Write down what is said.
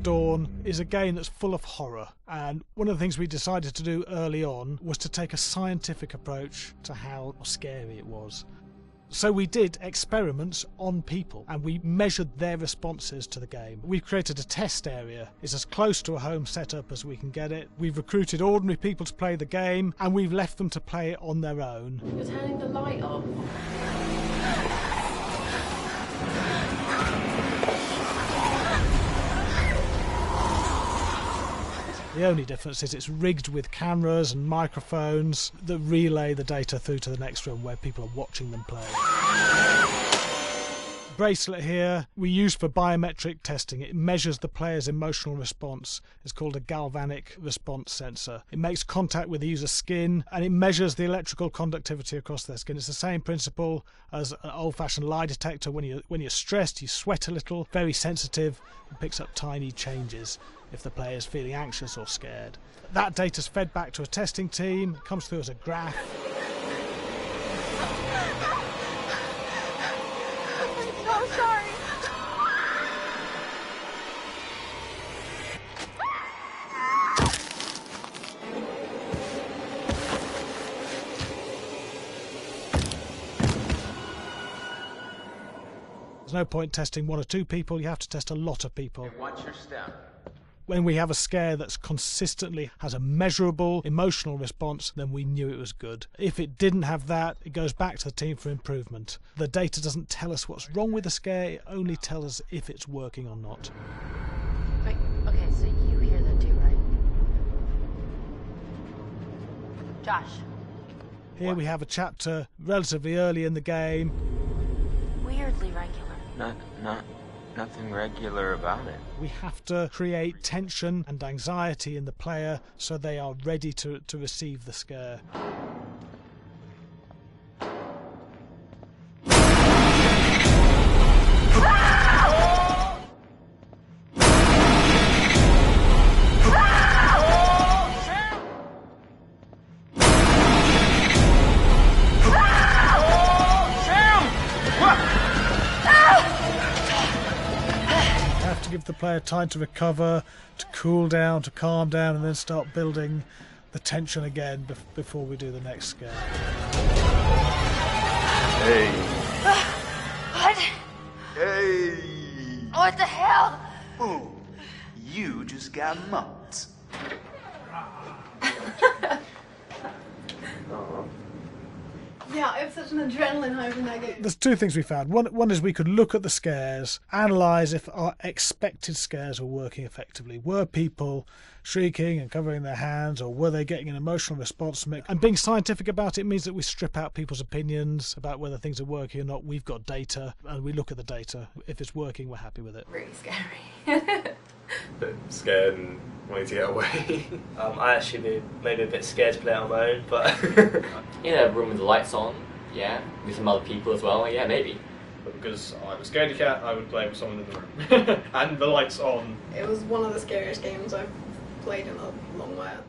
Dawn is a game that's full of horror, and one of the things we decided to do early on was to take a scientific approach to how scary it was. So we did experiments on people and we measured their responses to the game. We've created a test area. It's as close to a home setup as we can get it. We've recruited ordinary people to play the game and we've left them to play it on their own. You're turning the light off. The only difference is it's rigged with cameras and microphones that relay the data through to the next room where people are watching them play. Bracelet here we use for biometric testing. It measures the player's emotional response. It's called a galvanic response sensor. It makes contact with the user's skin and it measures the electrical conductivity across their skin. It's the same principle as an old-fashioned lie detector. When you're stressed, you sweat a little, very sensitive, it picks up tiny changes if the player is feeling anxious or scared. That data's fed back to a testing team, it comes through as a graph. So sorry. There's no point testing one or two people, you have to test a lot of people. Hey, watch your step. When we have a scare that's consistently has a measurable emotional response, then we knew it was good. If it didn't have that, it goes back to the team for improvement. The data doesn't tell us what's wrong with the scare, it only tells us if it's working or not. Wait, okay, so you hear that too, right? Josh. Here we have a chapter relatively early in the game. Weirdly regular. Nothing regular about it. We have to create tension and anxiety in the player so they are ready to receive the scare. Give the player time to recover, to cool down, to calm down, and then start building the tension again before we do the next scare. Hey. What? Hey. What the hell? Ooh, you just got mugged. Yeah, I have such an adrenaline high from that game. There's two things we found. One is we could look at the scares, analyse if our expected scares were working effectively. Were people shrieking and covering their hands, or were they getting an emotional response from it? And being scientific about it means that we strip out people's opinions about whether things are working or not. We've got data, and we look at the data. If it's working, we're happy with it. Really scary. Bit scared and wanting to get away. I actually be maybe a bit scared to play on my own, but in a room with the lights on, yeah, with some other people as well, yeah, maybe. But because I'm a scaredy cat, I would play with someone in the room. And the lights on. It was one of the scariest games I've played in a long while.